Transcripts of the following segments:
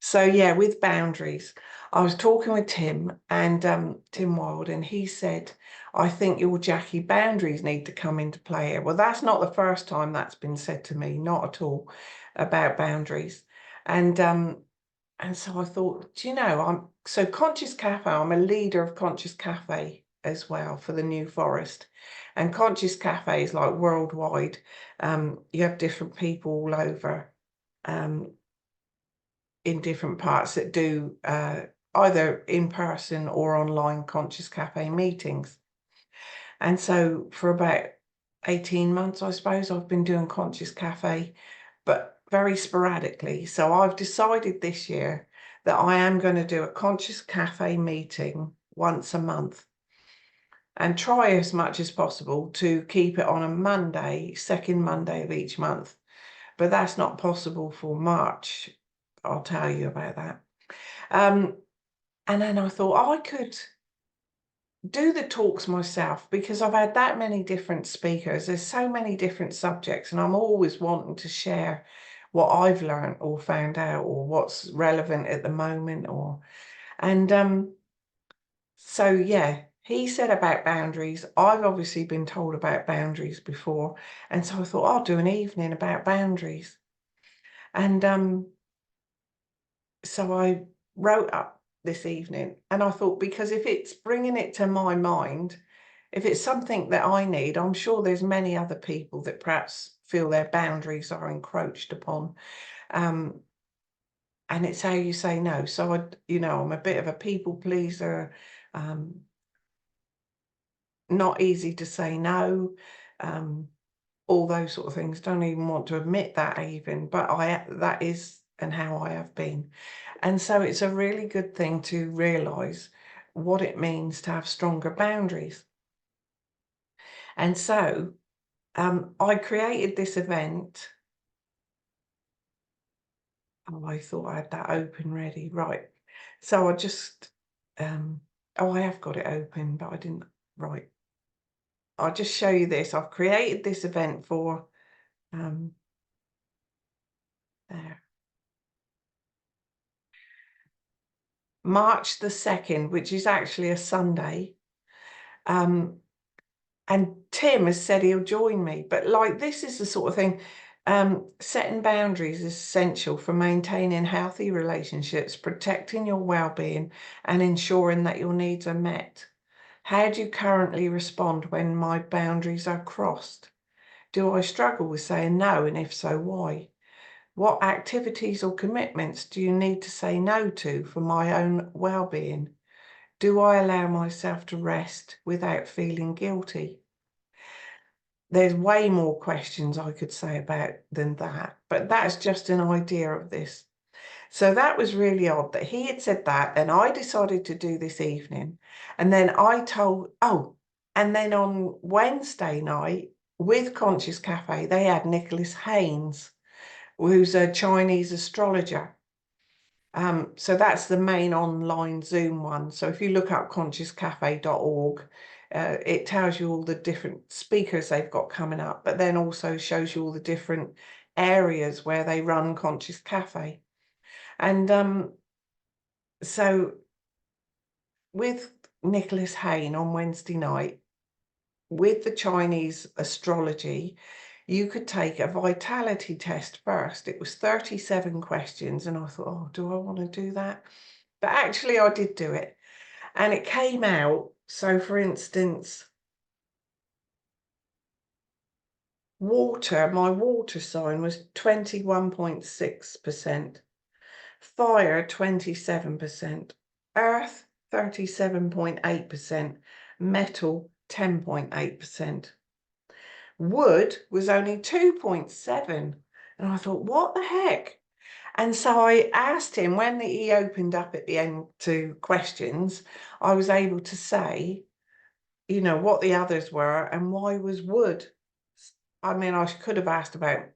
So yeah, with boundaries, I was talking with Tim and Tim Wild, and he said, I think your Jackie boundaries need to come into play here. Well, that's not the first time that's been said to me, not at all, about boundaries. And so I thought, do you know, Conscious Cafe, I'm a leader of Conscious Cafe as well for the New Forest. And Conscious Cafe is like worldwide. You have different people all over in different parts that do either in person or online Conscious Cafe meetings. And so for about 18 months, I suppose, I've been doing Conscious Cafe, but very sporadically. So I've decided this year that I am going to do a Conscious Cafe meeting once a month and try as much as possible to keep it on a Monday, second Monday of each month. But that's not possible for March. I'll tell you about that. And then I thought I could do the talks myself because I've had that many different speakers. There's so many different subjects, and I'm always wanting to share what I've learned or found out or what's relevant at the moment. So yeah, he said about boundaries. I've obviously been told about boundaries before, and so I thought I'll do an evening about boundaries. And so I wrote up this evening, and I thought, because if it's bringing it to my mind, if it's something that I need, I'm sure there's many other people that perhaps feel their boundaries are encroached upon. And it's how you say no. So I'm a bit of a people pleaser, not easy to say no, all those sort of things. Don't even want to admit that even, but that is and how I have been. And so it's a really good thing to realize what it means to have stronger boundaries. And so I created this event. Oh, I thought I had that open ready. Right. So I just, I have got it open, but I didn't. Right. I'll just show you this. I've created this event for, there. March the 2nd, which is actually a Sunday. And Tim has said he'll join me, but like, this is the sort of thing, setting boundaries is essential for maintaining healthy relationships, protecting your well-being, and ensuring that your needs are met. How do you currently respond when my boundaries are crossed? Do I struggle with saying no, and if so, why? What activities or commitments do you need to say no to for my own well-being? Do I allow myself to rest without feeling guilty? There's way more questions I could say about than that, but that's just an idea of this. So that was really odd that he had said that, and I decided to do this evening. And then and then on Wednesday night with Conscious Cafe, they had Nicholas Haynes, who's a Chinese astrologer. So that's the main online Zoom one. So if you look up consciouscafe.org, it tells you all the different speakers they've got coming up, but then also shows you all the different areas where they run Conscious Cafe. And so with Nicholas Hayne on Wednesday night, with the Chinese astrology, you could take a vitality test first. It was 37 questions, and I thought, oh, do I want to do that? But actually I did do it, and it came out. So for instance, water, my water sign was 21.6%, fire 27%, earth 37.8%, metal 10.8%. Wood was only 2.7%. And I thought, what the heck? And so I asked him, when he opened up at the end to questions, I was able to say, what the others were and why was wood. I mean, I could have asked about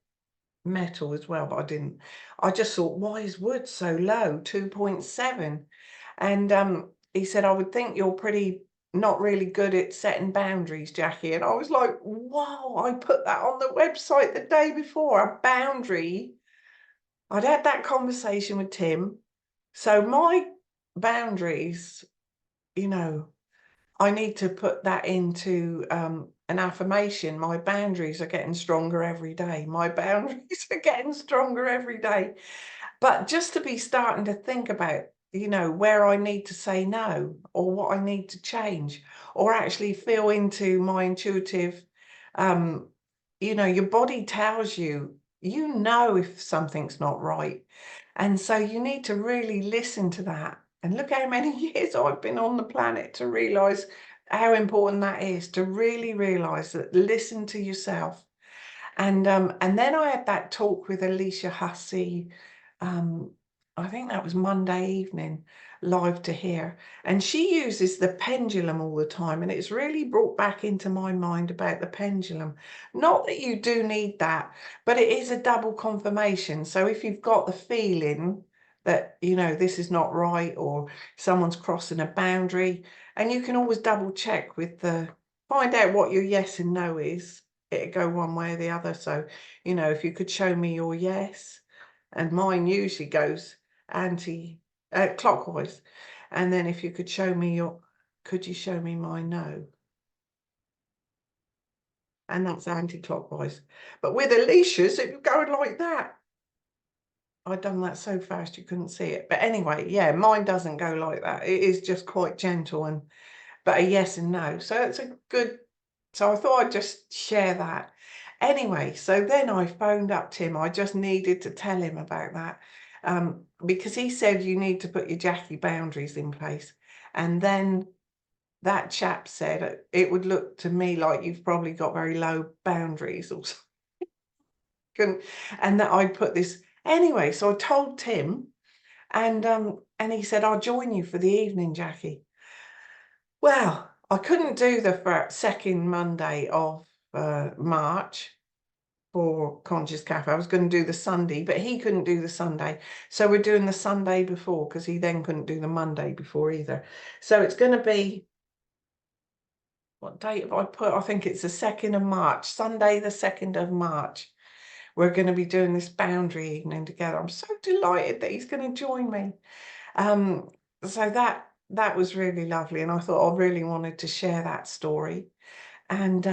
metal as well, but I didn't. I just thought, why is wood so low, 2.7? And he said, I would think you're pretty not really good at setting boundaries, Jackie. And I was like, wow, I put that on the website the day before, a boundary. I'd had that conversation with Tim, So my boundaries, you know, I need to put that into an affirmation. My boundaries are getting stronger every day. My boundaries are getting stronger every day. But just to be starting to think about, where I need to say no or what I need to change, or actually feel into my intuitive, um, your body tells you, if something's not right. And so you need to really listen to that. And look how many years I've been on the planet to realize how important that is, to really realize that, listen to yourself. And then I had that talk with Alicia Hussey. Um, I think that was Monday evening, live to hear. And she uses the pendulum all the time. And it's really brought back into my mind about the pendulum. Not that you do need that, but it is a double confirmation. So if you've got the feeling that, this is not right, or someone's crossing a boundary, and you can always double check with find out what your yes and no is. It'd go one way or the other. So, if you could show me your yes, and mine usually goes clockwise. And then if you could show me could you show me my no? And that's anti-clockwise. But with Alicia's, it would go like that. I'd done that so fast you couldn't see it. But anyway, yeah, mine doesn't go like that. It is just quite gentle, but a yes and no. So it's a good, so I thought I'd just share that. Anyway, so then I phoned up Tim. I just needed to tell him about that, because he said you need to put your Jackie boundaries in place. And then that chap said it would look to me like you've probably got very low boundaries or something, and that I'd put this. Anyway, so I told Tim, and he said, I'll join you for the evening, Jackie. Well, I couldn't do the second Monday of March for Conscious Cafe. I was going to do the Sunday, but he couldn't do the Sunday. So we're doing the Sunday before, because he then couldn't do the Monday before either. So it's going to be, what date have I put? I think it's the 2nd of March, Sunday the 2nd of March. We're going to be doing this boundary evening together. I'm so delighted that he's going to join me. So that was really lovely, and I thought I really wanted to share that story. And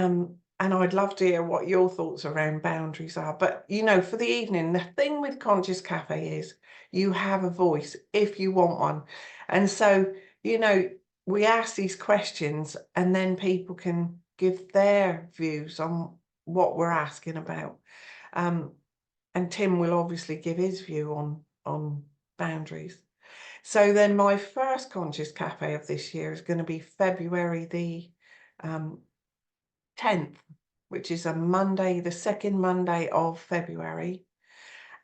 I'd love to hear what your thoughts around boundaries are. But for the evening, the thing with Conscious Cafe is you have a voice if you want one. And so, we ask these questions, and then people can give their views on what we're asking about. And Tim will obviously give his view on boundaries. So then my first Conscious Cafe of this year is going to be February the 10th, which is a Monday, the 2nd Monday of February.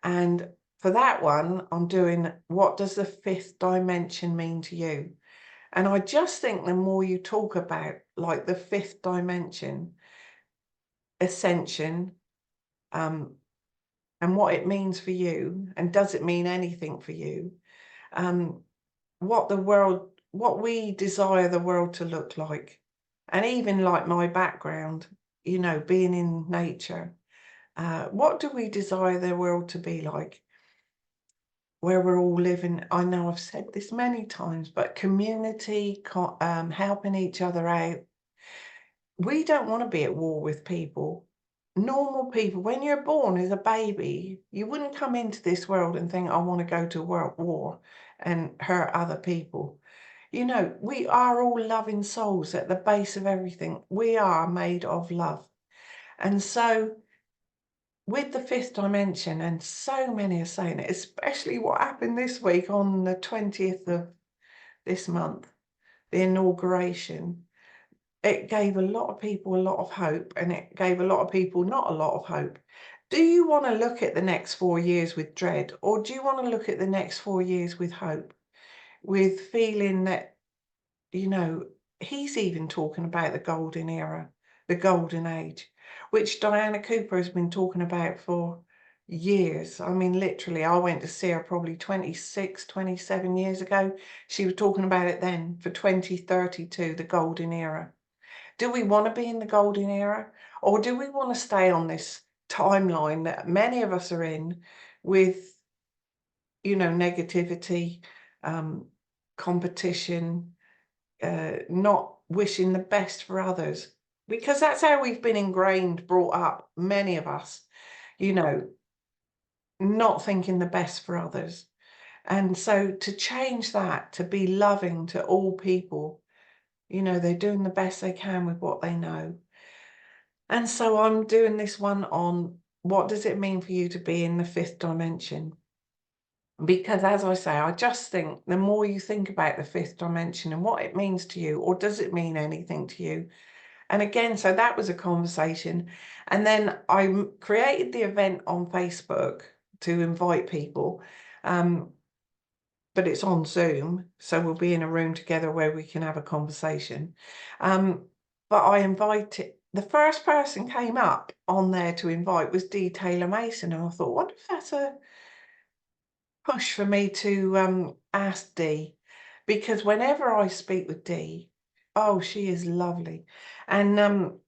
And for that one, I'm doing, what does the 5th dimension mean to you? And I just think the more you talk about like the 5th dimension, ascension, and what it means for you, and does it mean anything for you? What we desire the world to look like. And even like my background, being in nature, what do we desire the world to be like? Where we're all living, I know I've said this many times, but community, helping each other out. We don't want to be at war with people. Normal people, when you're born as a baby, you wouldn't come into this world and think, I want to go to a world war and hurt other people. We are all loving souls at the base of everything. We are made of love. And so with the 5th dimension, and so many are saying it, especially what happened this week on the 20th of this month, the inauguration, it gave a lot of people a lot of hope, and it gave a lot of people not a lot of hope. Do you want to look at the next 4 years with dread, or do you want to look at the next 4 years with hope, with feeling that, he's even talking about the golden era, the golden age, which Diana Cooper has been talking about for years. I mean, literally, I went to see her probably 26, 27 years ago. She was talking about it then for 2032, the golden era. Do we want to be in the golden era, or do we want to stay on this timeline that many of us are in with, negativity, competition, not wishing the best for others, because that's how we've been ingrained, brought up, many of us, you know, not thinking the best for others. And so to change that, to be loving to all people, you know, they're doing the best they can with what they know. And so I'm doing this one on what does it mean for you to be in the fifth dimension? Because as I say, I just think the more you think about the fifth dimension and what it means to you, or does it mean anything to you? And again, so that was a conversation. And then I created the event on Facebook to invite people. But it's on Zoom, so we'll be in a room together where we can have a conversation. But I invited, the first person came up on there to invite was Dee Taylor Mason, and I thought, what if that's a push for me to ask Dee? Because whenever I speak with Dee, oh, she is lovely. And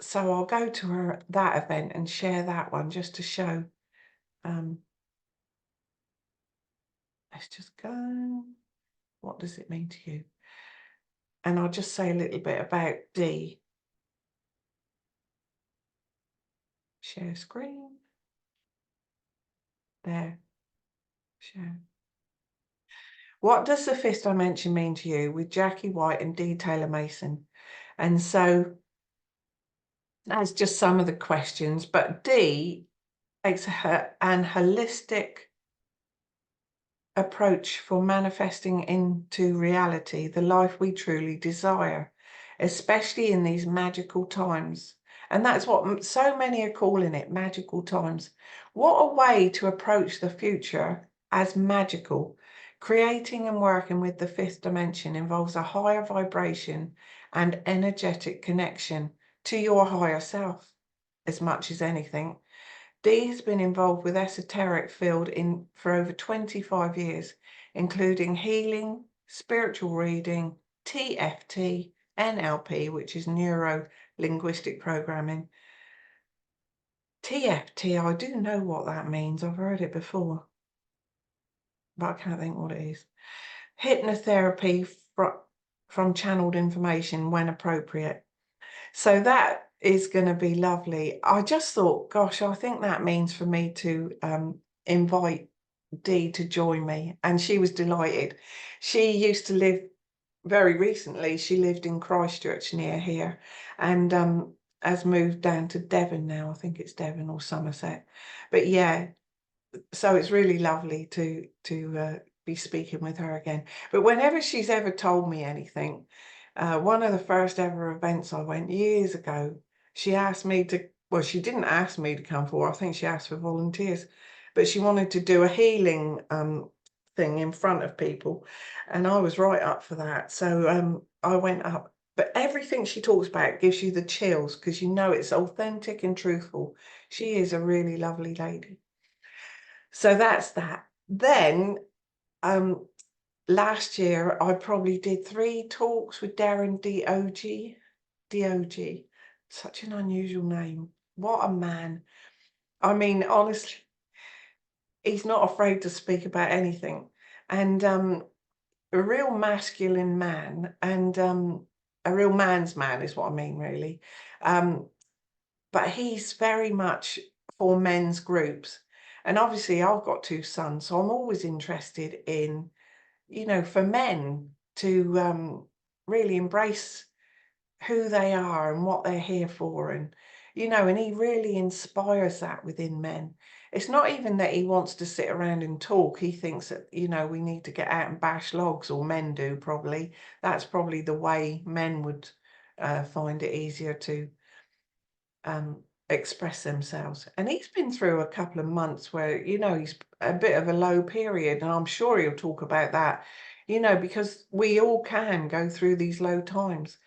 so I'll go to her that event and share that one just to show. Let's just go. What does it mean to you? And I'll just say a little bit about Dee. Share screen. There. Share. What does the fifth dimension mean to you, with Jackie White and Dee Taylor Mason? And so that's just some of the questions. But Dee takes an holistic approach for manifesting into reality the life we truly desire, especially in these magical times. And that's what so many are calling it, magical times. What a way to approach the future as magical. Creating and working with the fifth dimension involves a higher vibration and energetic connection to your higher self as much as anything. Dee has been involved with esoteric field for over 25 years, including healing, spiritual reading, TFT, NLP, which is neuro-linguistic programming. TFT, I do know what that means. I've heard it before, but I can't think what it is. Hypnotherapy from channeled information when appropriate. So that is going to be lovely. I just thought, gosh, I think that means for me to invite Dee to join me. And she was delighted. She used to live very recently, she lived in Christchurch near here, and has moved down to Devon now. I think it's Devon or Somerset. But yeah, so it's really lovely to be speaking with her again. But whenever she's ever told me anything, one of the first ever events I went years ago, she asked me to, well, she didn't ask me to come forward. I think she asked for volunteers, but she wanted to do a healing thing in front of people, and I was right up for that. So I went up. But everything she talks about gives you the chills, because you know it's authentic and truthful. She is a really lovely lady. So that's that. Then last year I probably did 3 talks with Darren Deojee. Deojee, such an unusual name. What a man. I mean, honestly, he's not afraid to speak about anything. And a real masculine man, and a real man's man is what I mean, really. But he's very much for men's groups. And obviously I've got 2 sons, so I'm always interested in, you know, for men to really embrace who they are and what they're here for. And, you know, and he really inspires that within men. It's not even that he wants to sit around and talk. He thinks that, you know, we need to get out and bash logs, or men do probably. That's probably the way men would find it easier to express themselves. And he's been through a couple of months where, you know, he's a bit of a low period, and I'm sure he'll talk about that, you know, because we all can go through these low times.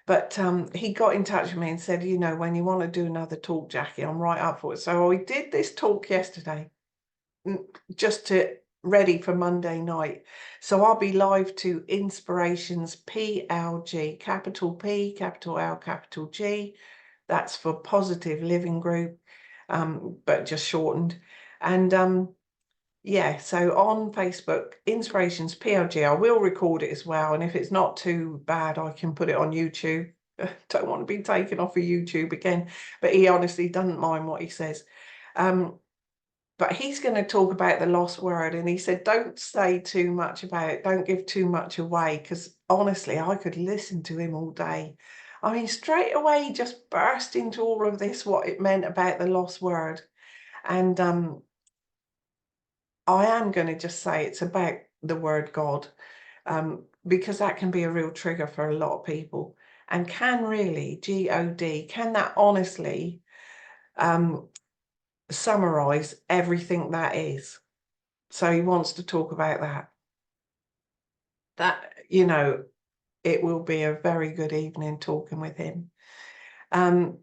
But he got in touch with me and said, you know, when you want to do another talk, Jackie, I'm right up for it. So I did this talk yesterday, just to ready for Monday night. So I'll be live to Inspirations PLG, capital P, capital L, capital G. That's for Positive Living Group, but just shortened. And Yeah, so on Facebook, Inspirations PLG, I will record it as well. And if it's not too bad, I can put it on YouTube. Don't want to be taken off of YouTube again, but he honestly doesn't mind what he says. But he's going to talk about the lost word, and he said, don't say too much about it. Don't give too much away, because honestly, I could listen to him all day. I mean, straight away, he just burst into all of this, what it meant about the lost word. And I am going to just say it's about the word God, because that can be a real trigger for a lot of people, and can really, G-O-D, can that honestly summarize everything that is. So he wants to talk about that. That, you know, it will be a very good evening talking with him. So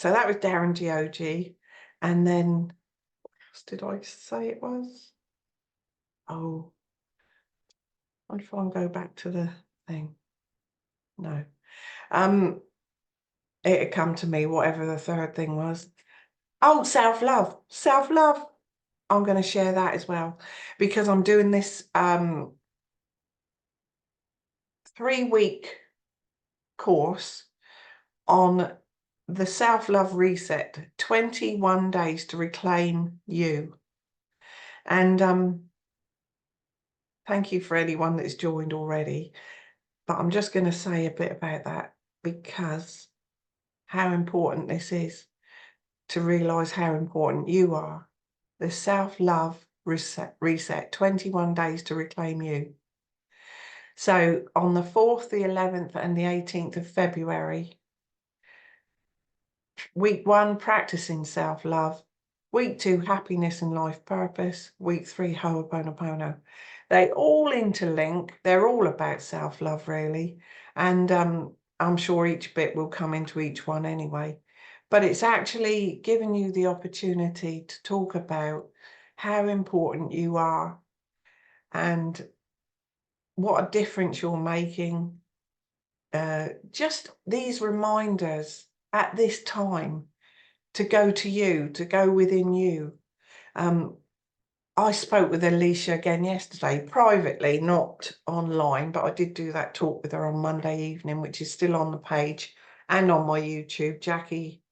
that was Darren Deojee. And then, what else did I say it was? Oh, I'll try and go back to the thing. No. It had come to me, whatever the third thing was. Oh, self-love. Self-love. I'm going to share that as well, because I'm doing this 3-week course on the self-love reset, 21 days to reclaim you. And thank you for anyone that's joined already, but I'm just going to say a bit about that, because how important this is, to realize how important you are. The self-love reset, 21 days to reclaim you. So on the 4th, the 11th and the 18th of February, week 1, practicing self-love. Week 2, happiness and life purpose. Week 3, Ho'oponopono. They all interlink. They're all about self-love, really. And I'm sure each bit will come into each one anyway. But it's actually giving you the opportunity to talk about how important you are and what a difference you're making. Just these reminders at this time to go to you, to go within you. I spoke with Alicia again yesterday, privately, not online, but I did do that talk with her on Monday evening, which is still on the page and on my YouTube, Jackie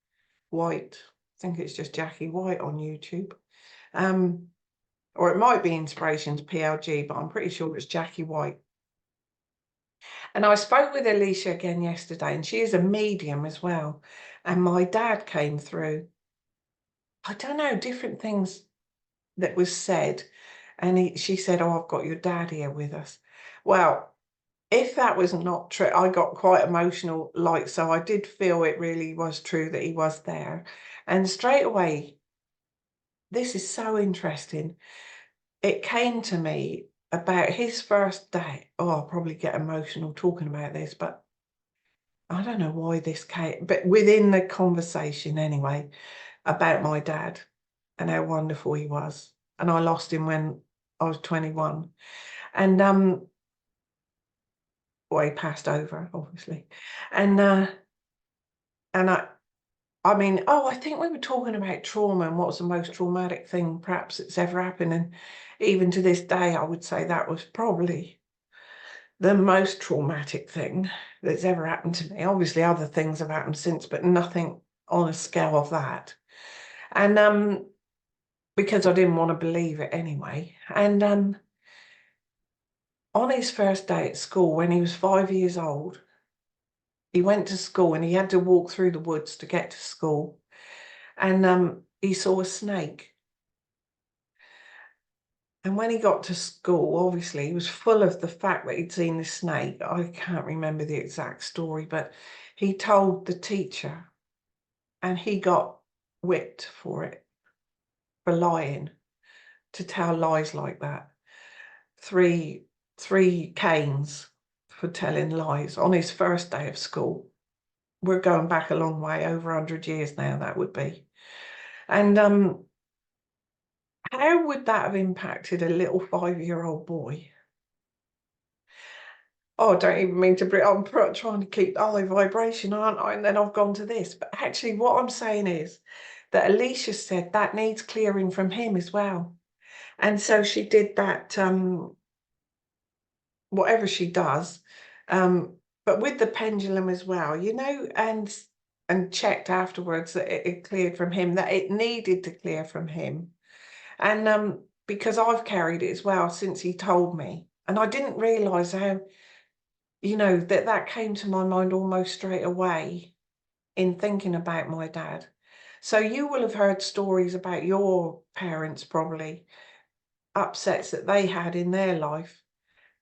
White. I think it's just Jackie White on YouTube. Or it might be Inspirations PLG, but I'm pretty sure it's Jackie White. And I spoke with Alicia again yesterday, and she is a medium as well. And my dad came through. I don't know, different things that was said. And she said, oh, I've got your dad here with us. Well, if that was not true, I got quite emotional, like, so I did feel it really was true that he was there. And straight away, this is so interesting. It came to me about his first day. Oh, I'll probably get emotional talking about this, but I don't know why this came, but within the conversation anyway, about my dad and how wonderful he was. And I lost him when I was 21. And well, he passed over, obviously. And I mean, oh, I think we were talking about trauma and what's the most traumatic thing perhaps that's ever happened. And even to this day, I would say that was probably the most traumatic thing that's ever happened to me. Obviously, other things have happened since, but nothing on a scale of that. And because I didn't want to believe it anyway. And on his first day at school, when he was 5 years old, he went to school and he had to walk through the woods to get to school. And he saw a snake. And when he got to school, obviously, he was full of the fact that he'd seen the snake. I can't remember the exact story, but he told the teacher, and he got whipped for it, for lying, to tell lies like that. Three canes for telling lies on his first day of school. We're going back a long way, over 100 years now, that would be. And how would that have impacted a little 5-year-old boy? Oh, I don't even mean to bring, I'm trying to keep high vibration, aren't I? And then I've gone to this. But actually what I'm saying is that Alicia said that needs clearing from him as well. And so she did that, whatever she does, but with the pendulum as well, you know, and checked afterwards that it cleared from him, that it needed to clear from him. And because I've carried it as well since he told me, and I didn't realize how, you know, that came to my mind almost straight away in thinking about my dad. So you will have heard stories about your parents, probably upsets that they had in their life,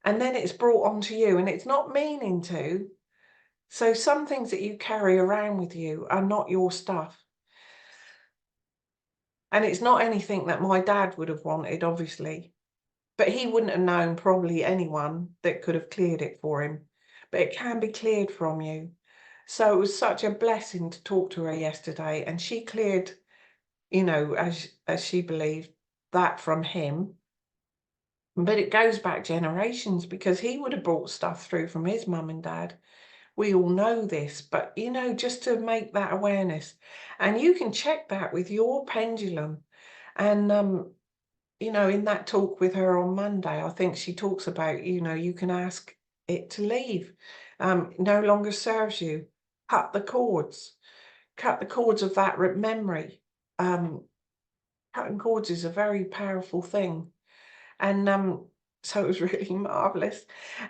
and then it's brought onto you, and it's not meaning to. So some things that you carry around with you are not your stuff. And it's not anything that my dad would have wanted, obviously. But he wouldn't have known probably anyone that could have cleared it for him. But it can be cleared from you. So it was such a blessing to talk to her yesterday. And she cleared, you know, as she believed, that from him. But it goes back generations because he would have brought stuff through from his mum and dad. We all know this, but you know, just to make that awareness. And you can check that with your pendulum. And you know, in that talk with her on Monday, I think she talks about, you know, you can ask it to leave. No longer serves you. Cut the cords. Cut the cords of that memory. Cutting cords is a very powerful thing. And so it was really marvelous.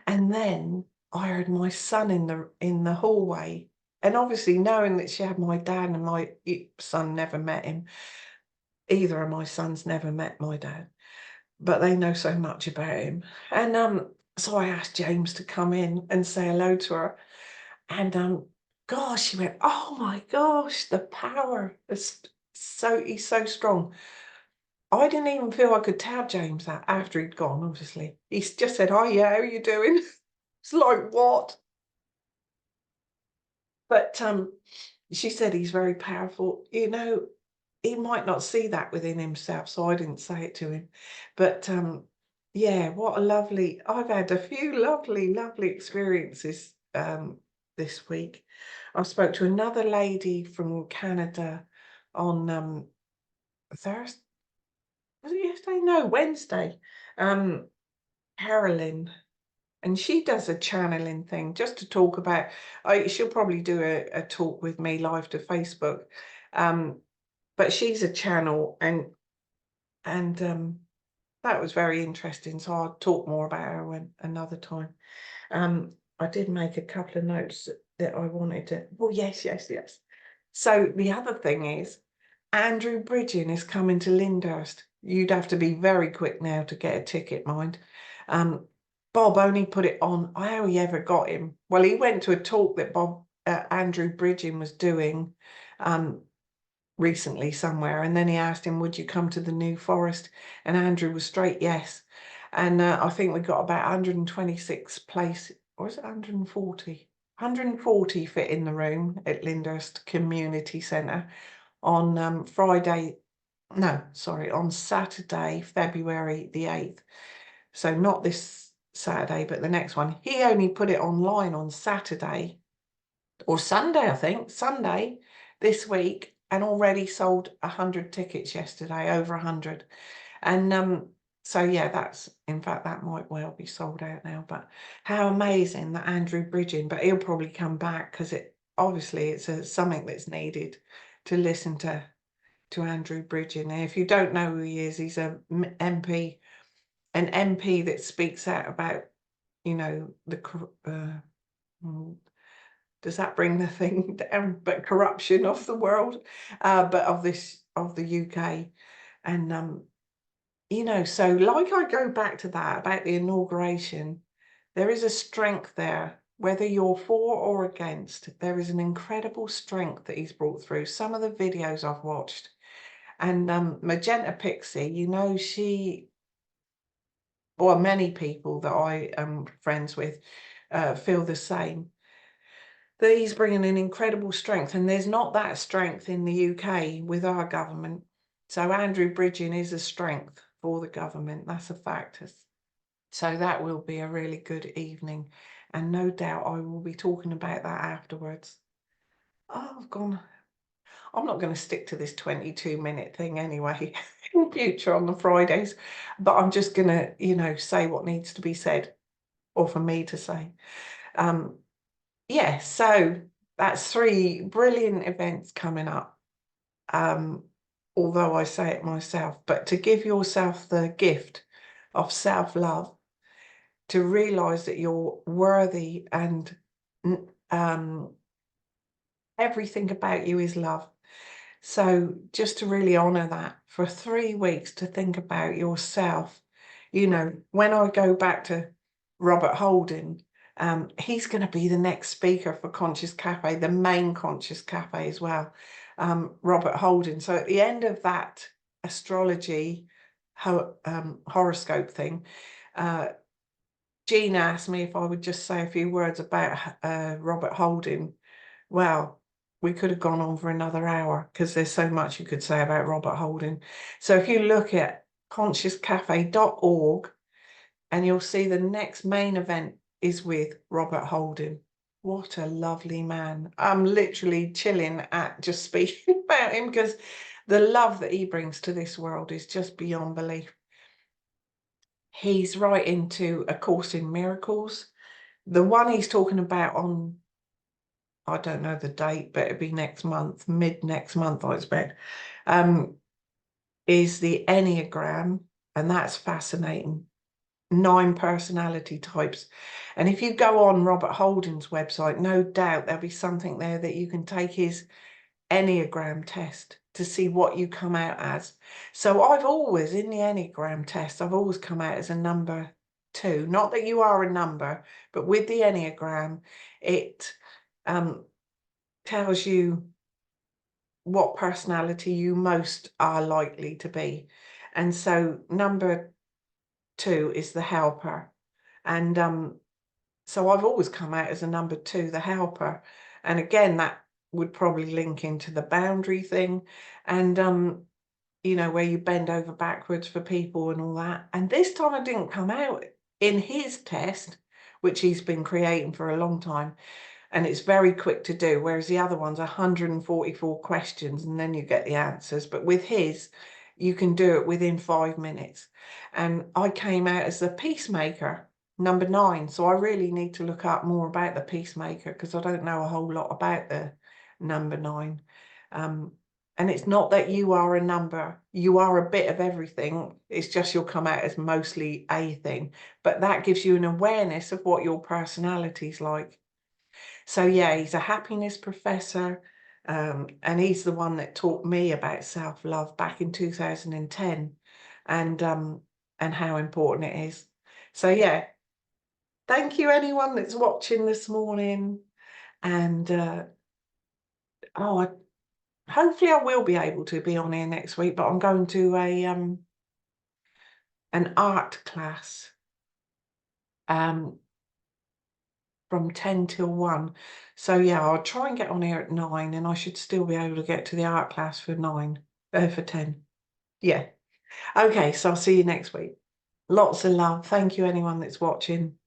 And then I heard my son in the hallway. And obviously knowing that she had my dad, and my son never met him. Either of my sons never met my dad, but they know so much about him. And so I asked James to come in and say hello to her. And gosh, she went, "Oh my gosh, the power is he's so strong." I didn't even feel I could tell James that after he'd gone, obviously. He's just said, "Hi, yeah, how are you doing?" It's like, what? But she said he's very powerful. You know, he might not see that within himself, so I didn't say it to him. But yeah, what a lovely, I've had a few lovely, lovely experiences this week. I spoke to another lady from Canada on Thursday. Was it yesterday? No, Wednesday. Carolyn. And she does a channeling thing just to talk about. She'll probably do a talk with me live to Facebook, but she's a channel, and that was very interesting. So I'll talk more about her another time. I did make a couple of notes that I wanted to. Oh yes, yes, yes. So the other thing is, Andrew Bridgen is coming to Lyndhurst. You'd have to be very quick now to get a ticket, mind. Bob only put it on. How he ever got him? Well, he went to a talk that Andrew Bridgen was doing recently somewhere, and then he asked him, "Would you come to the New Forest?" And Andrew was straight yes. And I think we got about 126 place, or is it 140? 140 fit in the room at Lyndhurst Community Centre on Friday. No, sorry, on Saturday, February the 8th. So not this Saturday, but the next one. He only put it online on Saturday or Sunday, I think, Sunday this week, and already sold 100 tickets yesterday, over 100. And so yeah, in fact, that might well be sold out now. But how amazing that Andrew Bridgen, but he'll probably come back because obviously it's something that's needed to listen to Andrew Bridgen. And if you don't know who he is, he's an MP that speaks out about, you know, does that bring the thing down? But corruption of the world, but of the UK. And you know, so like I go back to that about the inauguration, there is a strength there, whether you're for or against. There is an incredible strength that he's brought through. Some of the videos I've watched, and Magenta Pixie, you know, or many people that I am friends with feel the same. That he's bringing an incredible strength, and there's not that strength in the UK with our government. So Andrew Bridgen is a strength for the government. That's a fact. So that will be a really good evening, and no doubt I will be talking about that afterwards. Oh, I've gone. I'm not going to stick to this 22-minute thing anyway in future on the Fridays, but I'm just going to, you know, say what needs to be said, or for me to say. Yeah, so that's 3 brilliant events coming up. Although I say it myself, but to give yourself the gift of self-love, to realize that you're worthy, and everything about you is love. So just to really honor that for 3 weeks, to think about yourself. You know, when I go back to Robert Holden, he's going to be the next speaker for Conscious Cafe, the main Conscious Cafe as well, Robert Holden. So at the end of that astrology horoscope thing, Jean asked me if I would just say a few words about Robert Holden. Well, we could have gone on for another hour because there's so much you could say about Robert Holden. So if you look at consciouscafe.org, and you'll see the next main event is with Robert Holden. What a lovely man. I'm literally chilling at just speaking about him, because the love that he brings to this world is just beyond belief. He's right into A Course in Miracles. The one he's talking about on, I don't know the date, but it'll be next month, mid next month, I expect, is the Enneagram, and that's fascinating. 9 personality types. And if you go on Robert Holden's website, no doubt there'll be something there that you can take his Enneagram test to see what you come out as. So I've always, in the Enneagram test, I've always come out as a number 2. Not that you are a number, but with the Enneagram, it tells you what personality you most are likely to be. And so number 2 is the helper. And so I've always come out as a number 2, the helper. And again, that would probably link into the boundary thing, and you know, where you bend over backwards for people and all that. And this time I didn't come out in his test, which he's been creating for a long time, and it's very quick to do, whereas the other one's 144 questions and then you get the answers. But with his, you can do it within 5 minutes. And I came out as the peacemaker, number 9. So I really need to look up more about the peacemaker, because I don't know a whole lot about the number 9. And it's not that you are a number, you are a bit of everything. It's just you'll come out as mostly a thing, but that gives you an awareness of what your personality's like. So yeah, he's a happiness professor, and he's the one that taught me about self-love back in 2010, and how important it is. So yeah, thank you anyone that's watching this morning, and hopefully I will be able to be on here next week, but I'm going to a an art class from 10 till 1. So yeah, I'll try and get on here at 9, and I should still be able to get to the art class for 10. Yeah. Okay, so I'll see you next week. Lots of love. Thank you anyone that's watching.